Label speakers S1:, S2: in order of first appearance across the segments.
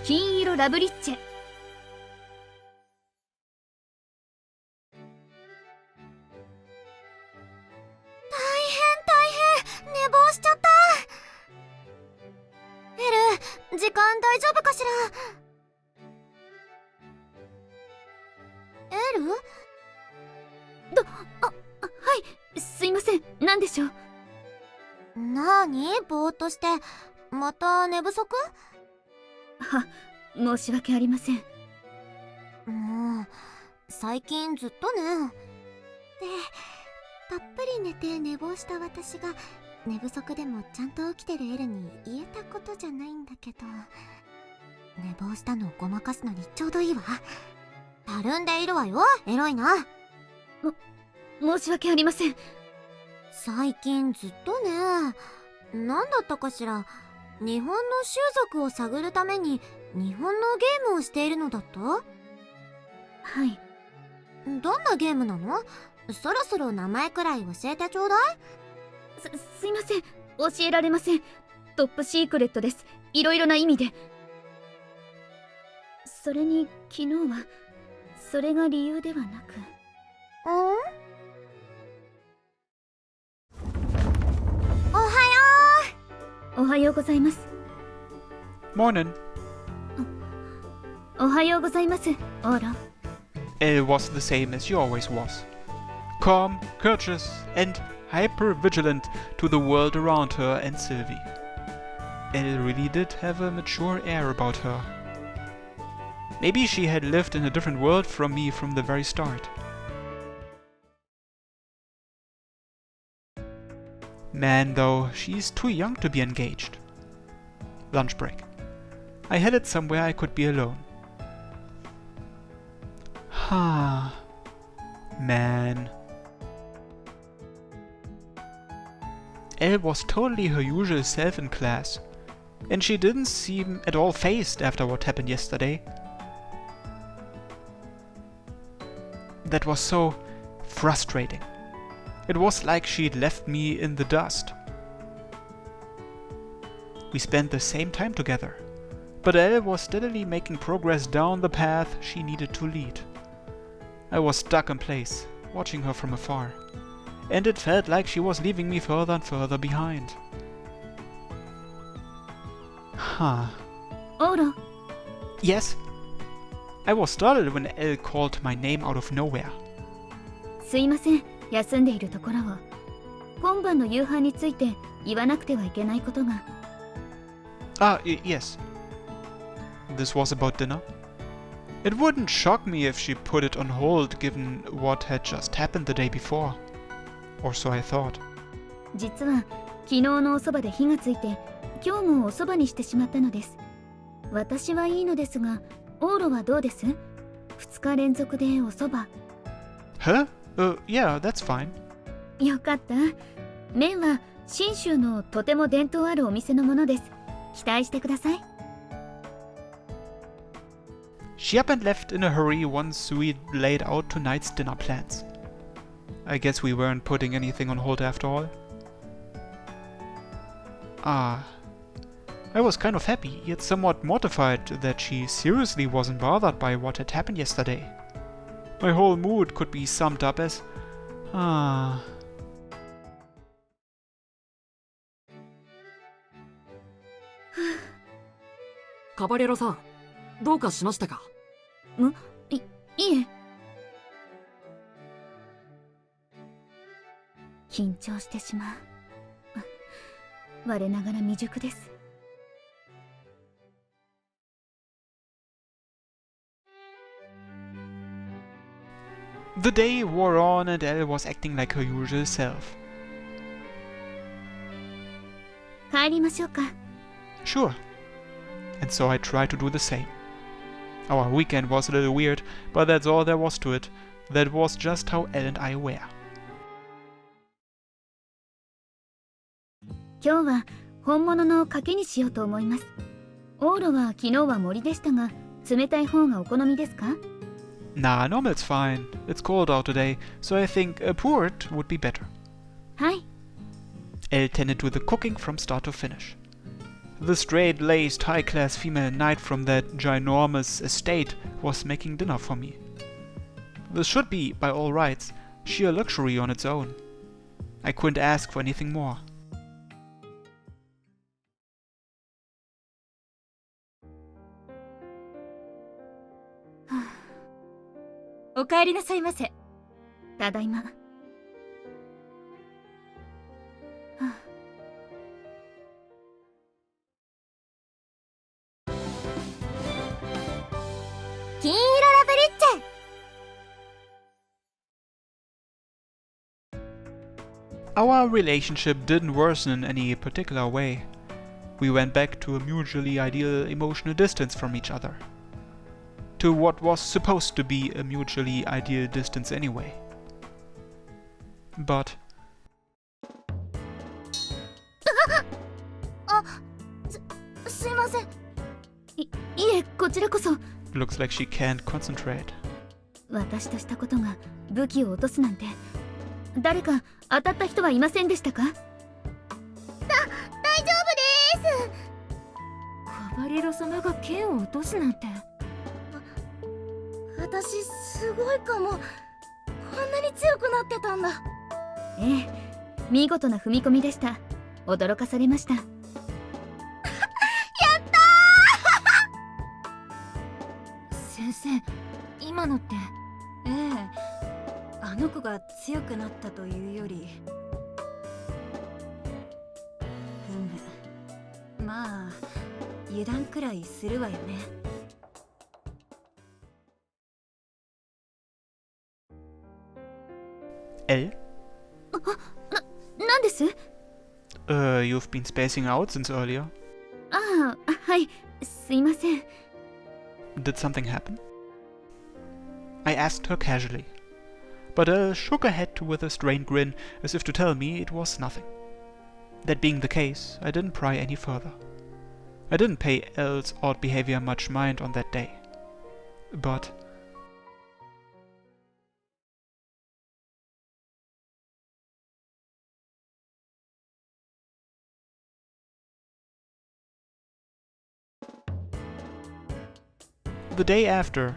S1: 金色ラブリッチェ。
S2: 寝坊しちゃった。エル、時間大丈夫かしら。エル？
S1: はい、すいません。何でしょう。
S2: なーに？ぼーっとして。また寝不足？
S1: は、申し訳ありません。
S2: もう、最近ずっとね。で、たっぷり寝て寝坊した私が寝不足でもちゃんと起きてるエルに言えたことじゃないんだけど、寝坊したのをごまかすのにちょうどいいわ。たるんでいるわよ、エロいな。
S1: 申し訳ありません。
S2: 最近ずっとね、なんだったかしら、日本の習俗を探るために日本のゲームをしているのだった？
S1: はい。
S2: どんなゲームなの？そろそろ名前くらい教えてちょうだい。
S1: すいません。教えられません。トップシークレットです。いろいろな意味で。それに昨日はそれが理由ではなく。
S2: おはよ
S1: う。おはようございます。
S3: Morning.
S1: おはようございます、オーロ。
S3: Elle was the same as she always was. Calm, courteous, and hyper-vigilant to the world around her and Sylvie. Elle really did have a mature air about her. Maybe she had lived in a different world from me from the very start. Man, though, she's too young to be engaged. Lunch break. I headed somewhere I could be alone. Man. Elle was totally her usual self in class, and she didn't seem at all fazed after what happened yesterday. That was so frustrating. It was like she'd left me in the dust. We spent the same time together, but Elle was steadily making progress down the path she needed to lead. I was stuck in place, watching her from afar, and it felt like she was leaving me further and further behind.
S1: Oro.
S3: Yes? I was startled when Elle called my name out of nowhere.
S1: すいません。休んでいるところを。今晩の夕飯について言わなくてはいけないことが。
S3: Yes. This was about dinner. It wouldn't shock me if she put it on hold given what had just happened the day before. Or so I thought.
S1: 実は昨日のおそばで火がついて今日もおそばにしてしまったのです。私はいいのですが、オーロはどうです？ 2 日連続でおそば。
S3: Huh? Yeah, that's fine.
S1: よかった。麺は信州のとても伝統あるお店のものです。期待してください。
S3: She up and left in a hurry once we'd laid out tonight's dinner plans. I guess we weren't putting anything on hold after all. I was kind of happy, yet somewhat mortified that she seriously wasn't bothered by what had happened yesterday. My whole mood could be summed up as,
S4: カバレロさん、どうかしましたか？
S1: いえ。緊張してしまう。我ながら未熟です。
S3: The day wore on and Elle was acting like her usual self.
S1: 帰りましょうか。
S3: Sure. And so I tried to do the same. Our weekend was a little weird, but that's all there was to it. That was just how Elle and I were.
S1: 今日は本物の賭けにしようと思います。オーロは昨日は森でしたが、冷たい方がお好みですか？
S3: Nah, normal's fine. It's cold out today, so I think a port would be better.
S1: はい。
S3: Elle tended to the cooking from start to finish. The straight-laced, high-class female knight from that ginormous estate was making dinner for me. This should be, by all rights, sheer luxury on its own. I couldn't ask for anything more.
S1: お帰りなさいませ。ただいま。
S2: 金色ラブリッチェ。
S3: Our relationship didn't worsen in any particular way. We went back to a mutually ideal emotional distance from each other. To what was supposed to be a mutually ideal distance anyway. But...
S2: すいません。
S1: いえ、こちらこそ。
S3: looks like she can't concentrate.
S1: 私としたことが武器を落とすなんて。誰か当たった人はいませんでしたか？
S2: 大丈夫です。
S1: カバレロ様が剣を落とすなんて。
S2: 私すごいかも。こんなに強くなってたんだ。
S1: ええ、見事な踏み込みでした。驚かされました。や
S2: った
S1: ー先生、今のって。
S5: ええ、あの子が強くなったというより、まあ油断くらいするわよね。
S3: L?
S1: なんです？
S3: You've been spacing out since earlier.
S1: ああ、はい、すいません。
S3: Did something happen? I asked her casually, but shook her head with a strained grin as if to tell me it was nothing. That being the case, I didn't pry any further. I didn't pay Elle's odd behavior much mind on that day. But... the day after,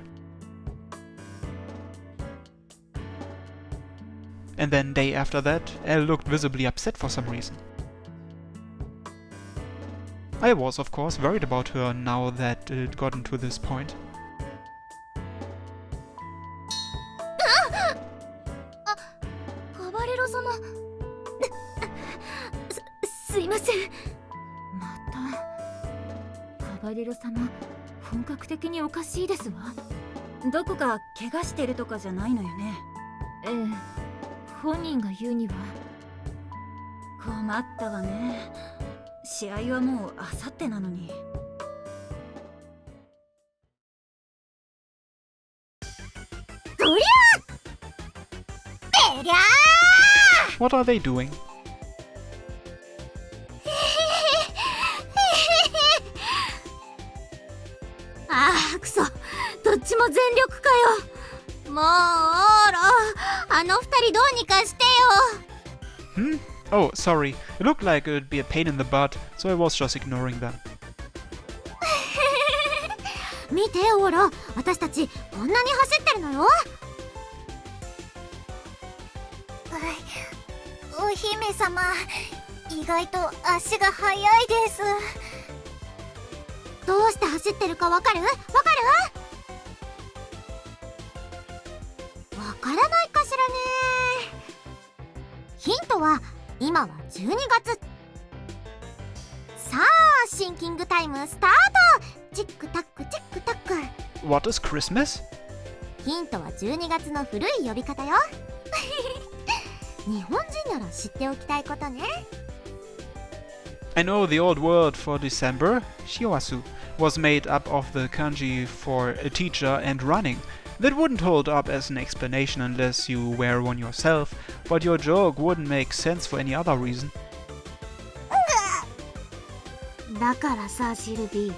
S3: and then day after that, Elle looked visibly upset for some reason. I was, of course, worried about her now that it gotten to this point.
S2: カバレロ様。
S1: すいません。またカバレロ様、本格的におかしいですわ。
S5: どこか怪我してるとかじゃないのよね。
S1: ええ、本人が言うには。
S5: 困ったわね。試合はもうあさってなのに。
S2: そりゃ！べりゃー！
S3: What are they doing?
S2: ああ、くそ。どっちも全力かよ。もう、オーロ。あの二人どうにかしてよ。
S3: Hmm? Oh, sorry. It looked like it would be a pain in the butt, so I was just ignoring them.
S2: 見て、オーロ。私たち、こんなに走ってるのよ。お姫様、意外と足が速いです。どうして走ってるかわかる？わかる？わからないかしらね。ヒントは今は12月。さあシンキングタイムスタート。チックタックチックタック。
S3: What is Christmas?
S2: ヒントは12月の古い呼び方よ。日本人なら知っておきたいことね。
S3: I know the old word for December, shiwasu, was made up of the kanji for a teacher and running. That wouldn't hold up as an explanation unless you wear one yourself, but your joke wouldn't make sense for any other reason.
S2: だからさ、シルビー、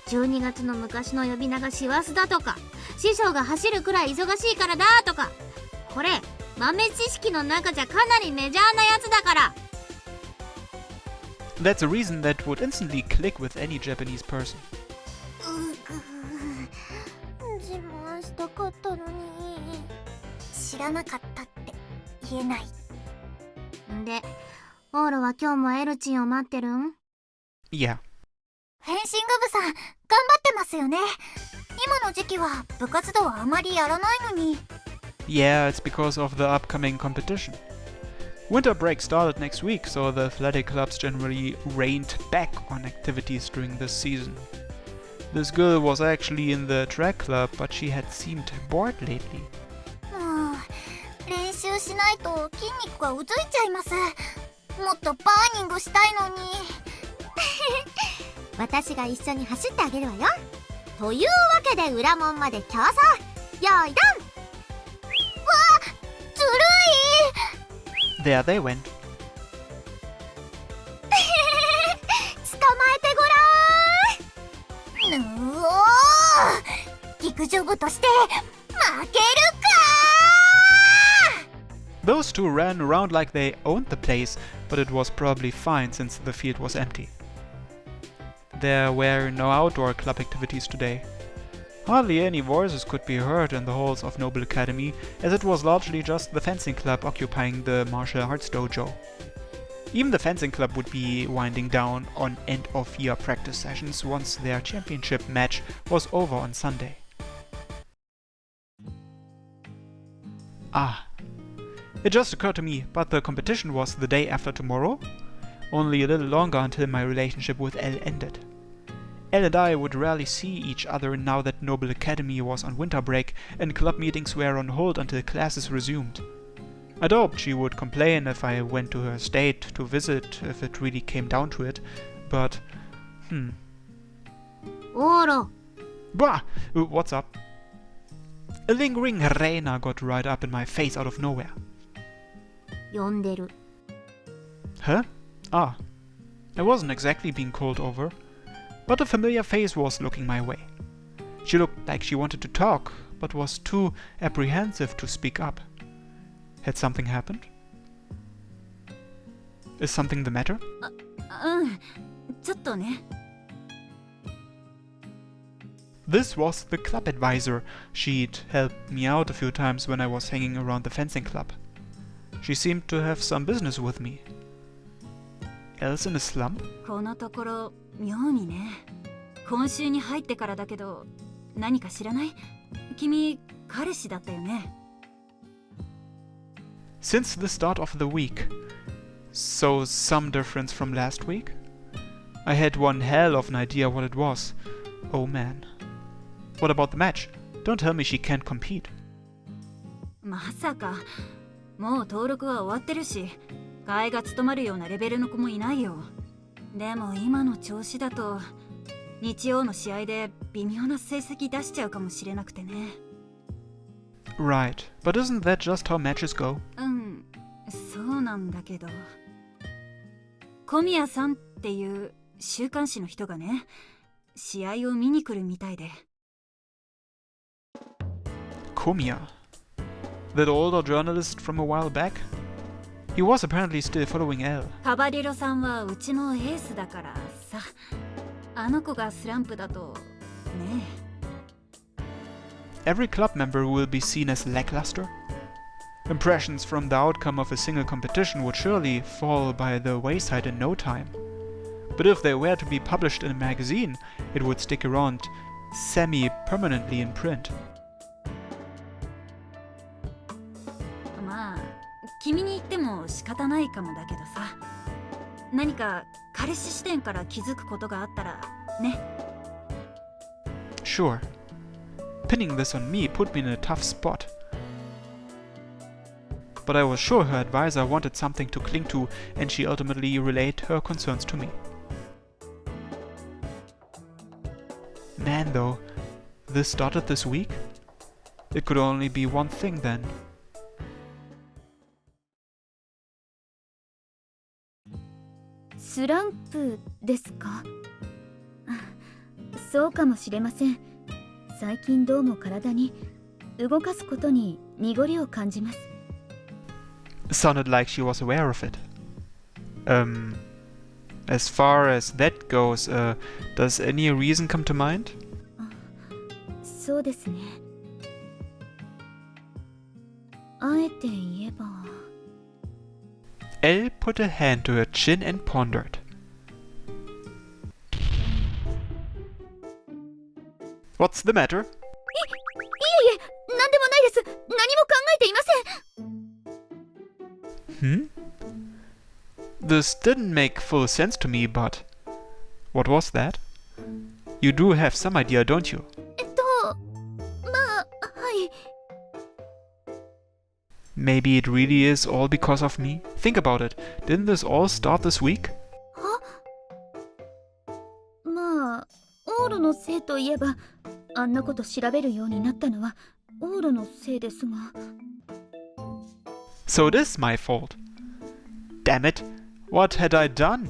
S2: 12月の昔の呼び名が師走だとか、師匠が走るくらい忙しいからだとか、これ豆知識の中じゃかなりメジャーなやつだから。
S3: That's a reason that would instantly click with any Japanese person.
S2: 自慢したかったのに知らなかったって言えない。で、オーロは今日もエルチンを待ってるん？
S3: Yeah.
S2: フェンシング部さん、頑張ってますよね。今の時期は部活動はあまりやらないのに。
S3: Yeah, it's because of the upcoming competition. Winter break started next week, so the athletic clubs generally reined back on activities during this season. This girl was actually in the track club, but she had seemed bored lately.
S2: 練習しないと筋肉がうずいちゃいます。もっとバーニングしたいのに。私が一緒に走ってあげるわよ。というわけで裏門まで競争。よいどん。わあ、ずるい。
S3: There they went.
S2: 捕まえてごらん。うおー、陸上部として負けるか。
S3: Those two ran around like they owned the place, but it was probably fine since the field was empty. There were no outdoor club activities today. Hardly any voices could be heard in the halls of Noble Academy, as it was largely just the fencing club occupying the martial arts dojo. Even the fencing club would be winding down on end-of-year practice sessions once their championship match was over on Sunday. Ah. It just occurred to me, but the competition was the day after tomorrow? Only a little longer until my relationship with Elle ended. Elle and I would rarely see each other now that Noble Academy was on winter break and club meetings were on hold until classes resumed. I'd hoped she would complain if I went to her estate to visit if it really came down to it, but...
S2: Oro.
S3: Bah! What's up? A lingering Heroina got right up in my face out of nowhere.
S2: 呼んでる。
S3: Huh? Ah. I wasn't exactly being called over, but a familiar face was looking my way. She looked like she wanted to talk, but was too apprehensive to speak up. Had something happened? Is something the matter?
S5: ちょっとね。
S3: This was the club advisor. She'd helped me out a few times when I was hanging around the fencing club. She seemed to have some business with me. Else in a slump?
S5: このところ妙にね。今週に入ってからだけど、何か知らない？君、彼氏だったよね。
S3: Since the start of the week. So some difference from last week? I had one hell of an idea what it was. Oh man. What about the match? Don't tell me she can't compete.
S5: まさか、もう登録は終わってるし、替えが務まるようなレベルの子もいないよ。でも今の調子だと、日曜の試合で微妙な成績出しちゃうかもしれなくてね。
S3: Right, but isn't that just how matches go?
S5: そうなんだけど。小宮さんっていう週刊誌の人がね、試合を見に来るみたいで。
S3: Komiya. That older journalist from a while back? He was apparently still following Elle.
S5: カバリロさんはうちのエースだからさ。あの子がスランプだとね。
S3: Every club member will be seen as lackluster. Impressions from the outcome of a single competition would surely fall by the wayside in no time. But if they were to be published in a magazine, it would stick around semi-permanently in print.
S5: まあ、君に言っても仕方ないかもだけどさ。何か彼氏視点から気づくことがあったらね。
S3: Sure. Pinning this on me put me in a tough spot. But I was sure her advisor wanted something to cling to, and she ultimately relayed her concerns to me. Man though, this started this week? It could only be one thing then.
S1: スランプですか？そうかもしれません。最近どうも体に動かすことに濁りを感じます。
S3: Sounded like she was aware of it. as far as that goes, does any reason come to mind?
S1: そうですね。あえて言えば
S3: Elle put a hand to her chin and pondered. What's the matter?
S1: いえいえ、何でもないです。何も考えていません。
S3: Hmm? This didn't make full sense to me, but... What was that? You do have some idea, don't you?
S1: まあ、はい。
S3: Maybe it really is all because of me? Think about it. Didn't this all start this week?
S1: まあ、オーロのせいといえば、あんなこと調べるようになったのはオーロのせいですが。
S3: So it is my fault. Damn it, what had I done?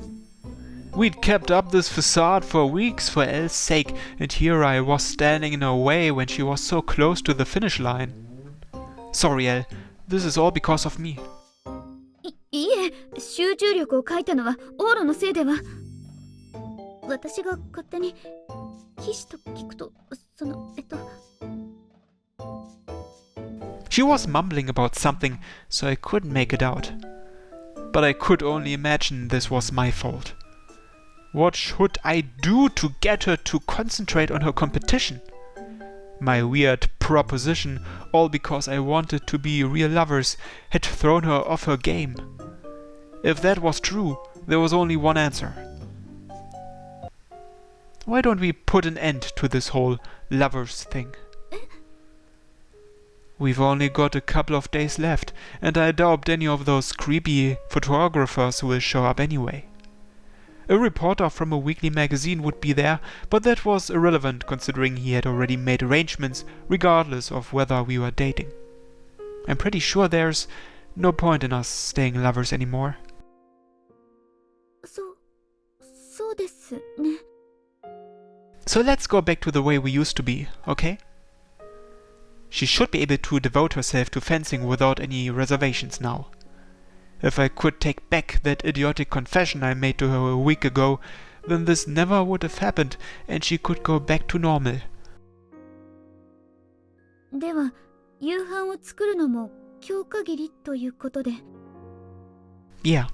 S3: We'd kept up this facade for weeks for Elle's sake, and here I was standing in her way when she was so close to the finish line. Sorry, Elle, this is all because of me.
S1: いえ、集中力を欠いたのはオーロのせいでは。私が勝手に騎士と聞くと、
S3: She was mumbling about something, so I couldn't make it out. But I could only imagine this was my fault. What should I do to get her to concentrate on her competition? My weird proposition, all because I wanted to be real lovers, had thrown her off her game. If that was true, there was only one answer. Why don't we put an end to this whole lovers thing? We've only got a couple of days left, and I doubt any of those creepy photographers will show up anyway. A reporter from a weekly magazine would be there, but that was irrelevant considering he had already made arrangements regardless of whether we were dating. I'm pretty sure there's no point in us staying lovers anymore.
S1: そうですね。
S3: So let's go back to the way we used to be, okay? She should be able to devote herself to fencing without any reservations now. If I could take back that idiotic confession I made to her a week ago, then this never would have happened and she could go back to normal.
S1: では、夕飯を作るのも今日限りということで。
S3: Yeah.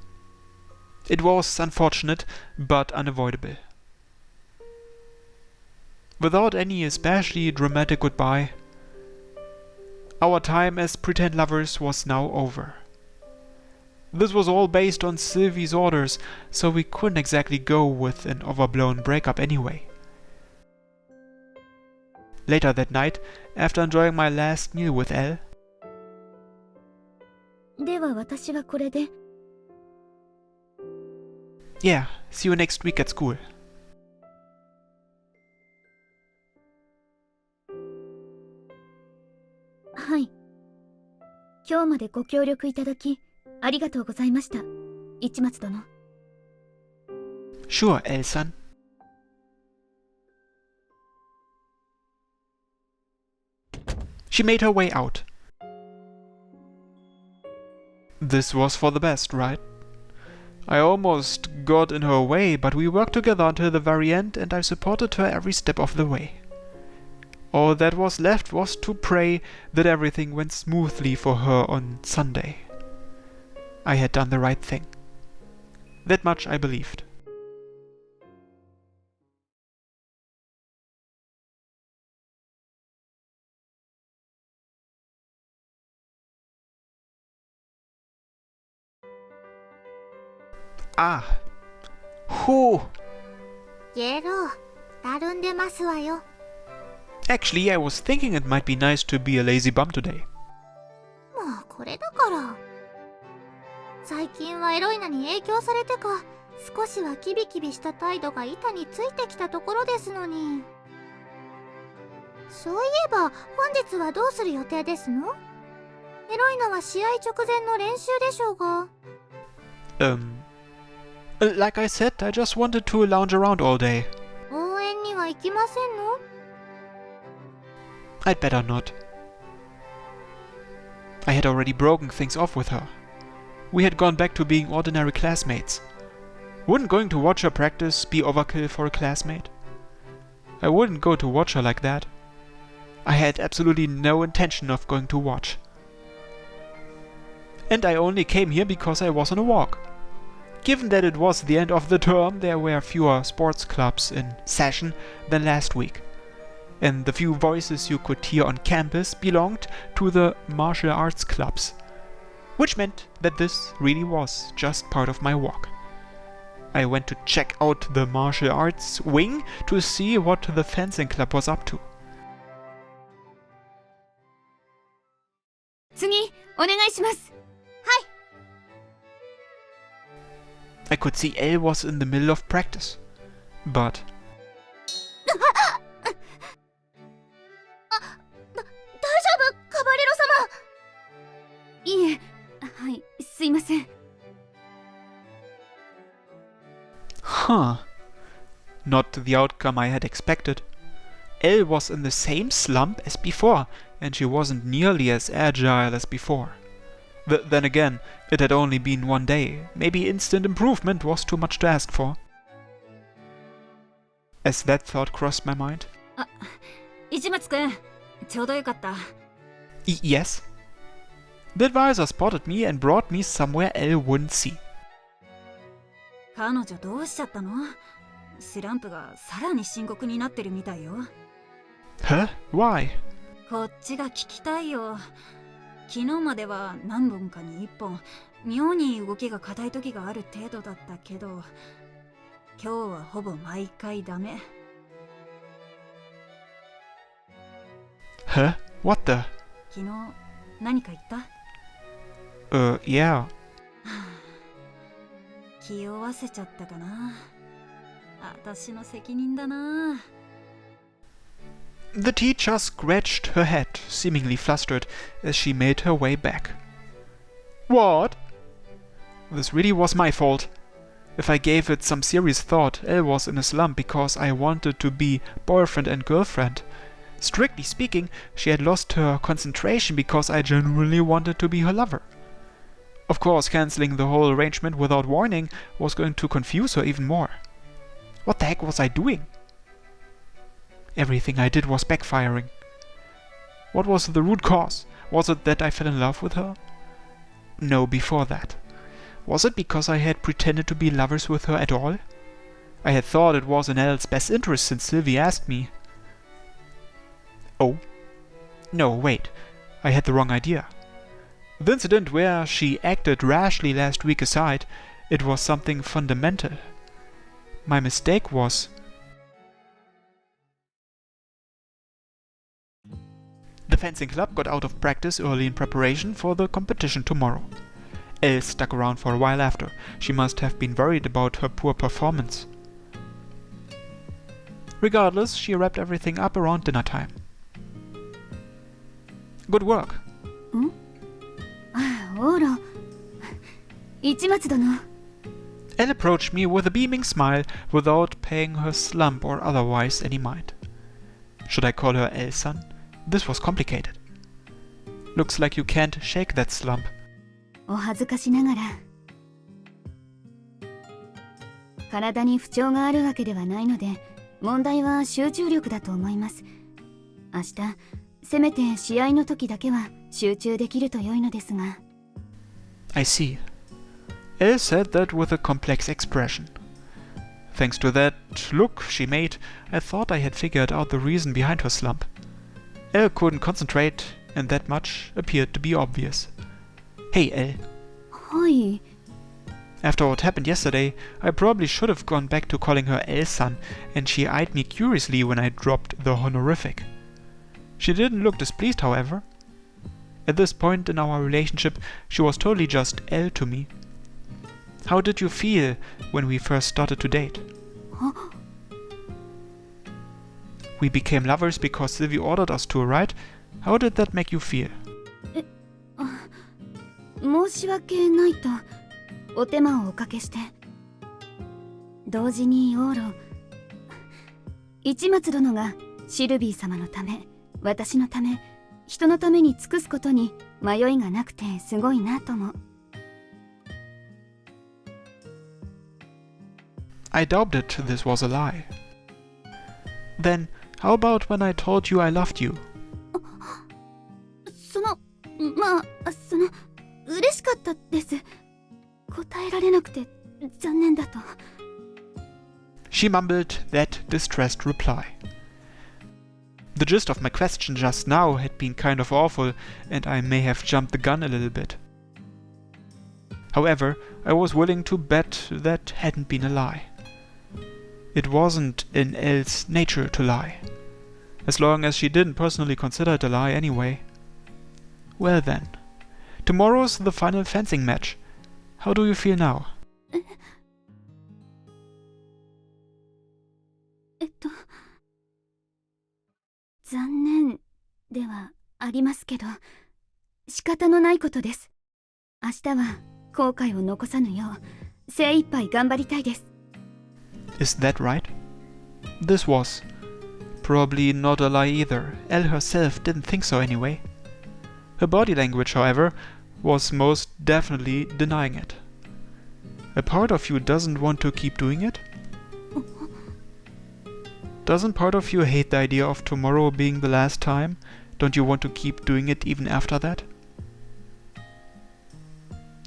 S3: It was unfortunate, but unavoidable. Without any especially dramatic goodbye, our time as pretend lovers was now over. This was all based on Sylvie's orders, so we couldn't exactly go with an overblown breakup anyway. Later that night, after enjoying my last meal with Elle,
S1: では私はこれで。
S3: yeah, see you next week at school.
S1: はい。今日までご協力いただきありがとうございました。市松殿。
S3: Sure, Elle-san. She made her way out. This was for the best, right? I almost got in her way, but we worked together until the very end and I supported her every step of the way. All that was left was to pray that everything went smoothly for her on Sunday. I had done the right thing. That much I believed. Ah. Whew.
S2: イエロー、たるんでますわよ。
S3: Actually, I was thinking it might be nice to be a lazy bum today.
S2: まあこれだから。最近はエロイナに影響されてか、少しはキビキビした態度が板についてきたところですのに。そういえば本日はどうする予定ですの？エロイナは試合直前の練習でしょうが。
S3: Like I said, I just wanted to lounge around all day.
S2: 応援には行きませんの？
S3: I'd better not. I had already broken things off with her. We had gone back to being ordinary classmates. Wouldn't going to watch her practice be overkill for a classmate? I wouldn't go to watch her like that. I had absolutely no intention of going to watch. And I only came here because I was on a walk. Given that it was the end of the term, there were fewer sports clubs in session than last week. And the few voices you could hear on campus belonged to the martial arts clubs, which meant that this really was just part of my walk. I went to check out the martial arts wing to see what the fencing club was up to.
S1: 次お願いします。
S3: I could see Elle was in the middle of practice, but
S2: 大丈夫カバレロ様。
S1: いえ、はい、すいません。
S3: huh. Not the outcome I had expected. Elle was in the same slump as before, and she wasn't nearly as agile as before. Then again, it had only been one day. Maybe instant improvement was too much to ask for. As that thought crossed my mind.
S5: 市松くん、ちょうどよかった。
S3: Yes? The advisor spotted me and brought me somewhere Elle wouldn't see.
S5: 彼女どうしちゃったの？スランプがさらに深刻になってるみたいよ。
S3: Huh? Why?
S5: こっちが聞きたいよ。昨日までは何本かに1本妙に動きが硬い時がある程度だったけど、今日はほぼ毎回ダメ。
S3: Huh? What the?
S5: 昨日何か言った？
S3: Yeah.
S5: 気負わせちゃったかな。私の責任だな。
S3: The teacher scratched her head, seemingly flustered, as she made her way back. What? This really was my fault. If I gave it some serious thought, Elle was in a slump because I wanted to be boyfriend and girlfriend. Strictly speaking, she had lost her concentration because I genuinely wanted to be her lover. Of course, cancelling the whole arrangement without warning was going to confuse her even more. What the heck was I doing? Everything I did was backfiring. What was the root cause? Was it that I fell in love with her? No, before that. Was it because I had pretended to be lovers with her at all? I had thought it was in Elle's best interest since Sylvie asked me. Oh. No, wait. I had the wrong idea. The incident where she acted rashly last week aside, it was something fundamental. My mistake was... The fencing club got out of practice early in preparation for the competition tomorrow. Elle stuck around for a while after. She must have been worried about her poor performance. Regardless, she wrapped everything up around dinner time. Good work.
S1: オーロ、市松殿。
S3: Elle approached me with a beaming smile without paying her slump or otherwise any mind. Should I call her Elle-san? This was complicated. Looks like you can't shake that slump.
S1: お恥ずかしながら。体に不調があるわけではないので、問題は集中力だと思います。明日、せめて試合の時だけは集中できると良いのですが。
S3: I see. Elle said that with a complex expression. Thanks to that look she made, I thought I had figured out the reason behind her slump. Elle couldn't concentrate, and that much appeared to be obvious. Hey, Elle.
S1: はい。
S3: After what happened yesterday, I probably should have gone back to calling her Elle-san, and she eyed me curiously when I dropped the honorific. She didn't look displeased, however. At this point in our relationship, she was totally just Elle to me. How did you feel when we first started to date? We became lovers because Sylvie ordered us to, right? How did that make you feel?
S1: 申し訳ないとお手間をおかけして。同時にオーロ、市松殿がシルビー様のため、私のため、人のために尽くすことに迷いがなくてすごいなとも。
S3: I doubted this was a lie. Then, how about when I told you I loved you?
S1: 嬉しかったです。答えられなくて残念だと。
S3: She mumbled that distressed reply. The gist of my question just now had been kind of awful, and I may have jumped the gun a little bit. However, I was willing to bet that hadn't been a lie. It wasn't in Elle's nature to lie, as long as she didn't personally consider it a lie anyway. Well then, tomorrow's the final fencing match. How do you feel now?
S1: 残念ではありますけど、仕方のないことです。明日は後悔を残さぬよう精一杯頑張りたいです。
S3: Is that right? This was probably not a lie either. Elle herself didn't think so anyway. Her body language, however, was most definitely denying it. A part of you doesn't want to keep doing it? Doesn't part of you hate the idea of tomorrow being the last time? Don't you want to keep doing it even after that?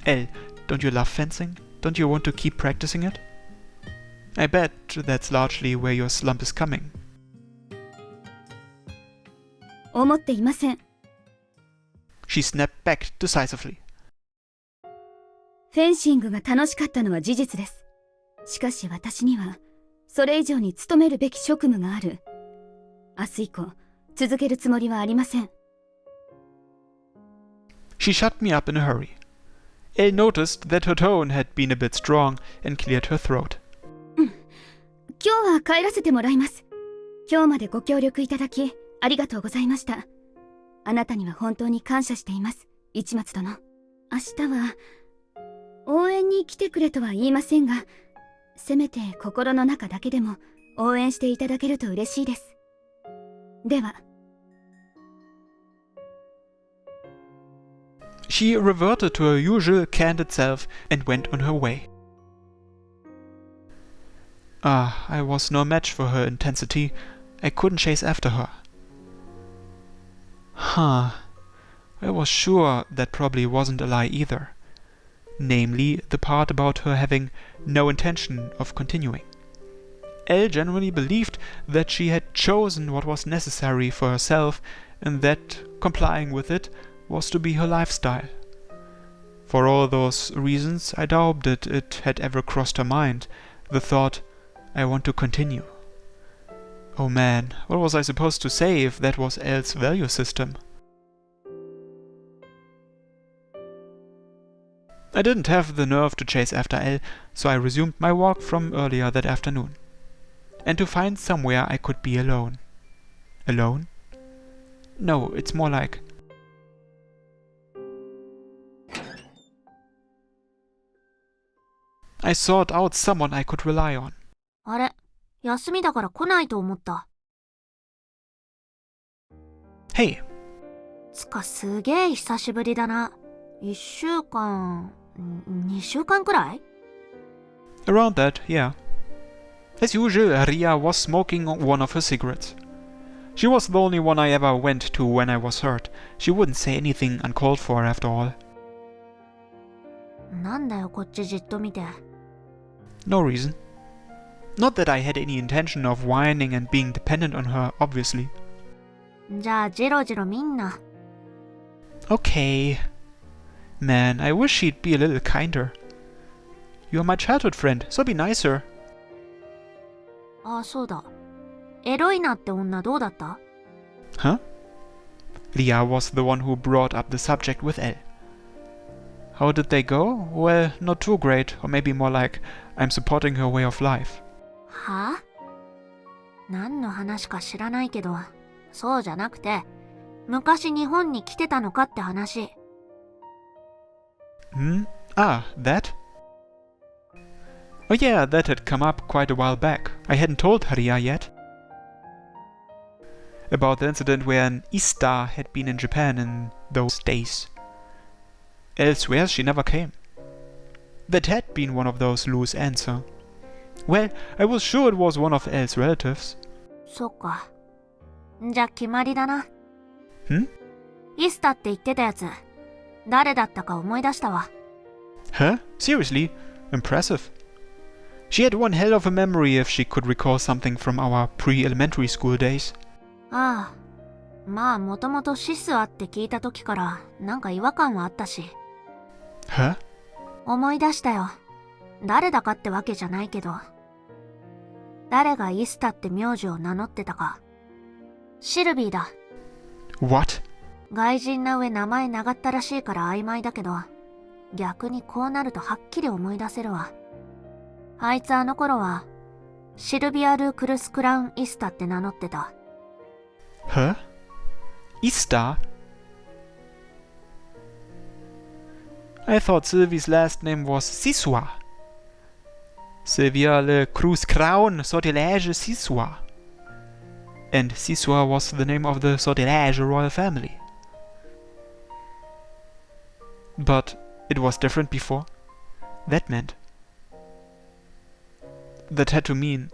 S3: Elle, don't you love fencing? Don't you want to keep practicing it? I bet that's largely where your slump is coming.
S1: 思っていません。
S3: She snapped back decisively.
S1: フェンシングが楽しかったのは事実です。しかし私にはそれ以上に努めるべき職務がある。明日以降、続けるつもりはありません。
S3: She shut me up in a hurry. Elle noticed that her tone had been a bit strong and cleared her throat.
S1: 今日は帰らせてもらいます。今日までご協力いただき、ありがとうございました。あなたには本当に感謝しています、市松殿。明日は、応援に来てくれとは言いませんが、せめて心の中だけでも応援していただけると嬉しいです。では。
S3: She reverted to her usual candid self and went on her way. I was no match for her intensity. I couldn't chase after her. I was sure that probably wasn't a lie either. Namely, the part about her having no intention of continuing. Elle genuinely believed that she had chosen what was necessary for herself and that complying with it was to be her lifestyle. For all those reasons, I doubted it had ever crossed her mind, the thought, I want to continue. Oh man, what was I supposed to say if that was Elle's value system? I didn't have the nerve to chase after Elle, so I resumed my walk from earlier that afternoon. And to find somewhere I could be alone. Alone? No, it's more like... I sought out someone I could rely on.
S2: あれ、休みだから来ないと思った。
S3: Hey.
S2: つかすげえ久しぶりだな。1週間、2週間くらい？
S3: Around that, yeah. As usual, Ria was smoking one of her cigarettes. She was the only one I ever went to when I was hurt. She wouldn't say anything uncalled for after all.
S2: なんだよこっちじっと見て。
S3: No reason. Not that I had any intention of whining and being dependent on her, obviously.
S2: じゃあジロジロ見んな。
S3: Okay. Man, I wish she'd be a little kinder. You're my childhood friend, so be nicer.
S2: あ、そうだ。エロいなって女どうだった？
S3: Huh? Ria was the one who brought up the subject with Elle. How did they go? Well, not too great, or maybe more like, I'm supporting her way of life.
S2: は？何の話か知らないけど、そうじゃなくて、昔日本に来てたのかって話。
S3: That? Oh yeah, that had come up quite a while back. I hadn't told Ria yet. About the incident where an Ista had been in Japan in those days. Elle swears she never came. That had been one of those loose ends, huh? Well, I was sure it was one of Elle's relatives.
S2: そっか。じゃ決まりだな。
S3: ん？
S2: イスタって言ってたやつ、誰だったか思い出したわ。
S3: Huh? Seriously? Impressive. She had one hell of a memory if she could recall something from our pre-elementary school days.
S2: ああ、まあもともとシスアって聞いた時からなんか違和感はあったし。
S3: Huh?
S2: 思い出したよ。誰だかってわけじゃないけど。誰がイスタって名字を名乗ってたか。シルビーだ。
S3: What?
S2: 外人な上名前長ったらしいから曖昧だけど、逆にこうなるとはっきり思い出せるわ。あいつあの頃は、シルビア・ルー・クルス・クラウン・イスタって名乗ってた。
S3: Huh? Easter? I thought Sylvie's last name was Siswa. Sylvia le Cruz Crown Sortilège Siswa. And Siswa was the name of the Sortilège royal family. But it was different before. That had to mean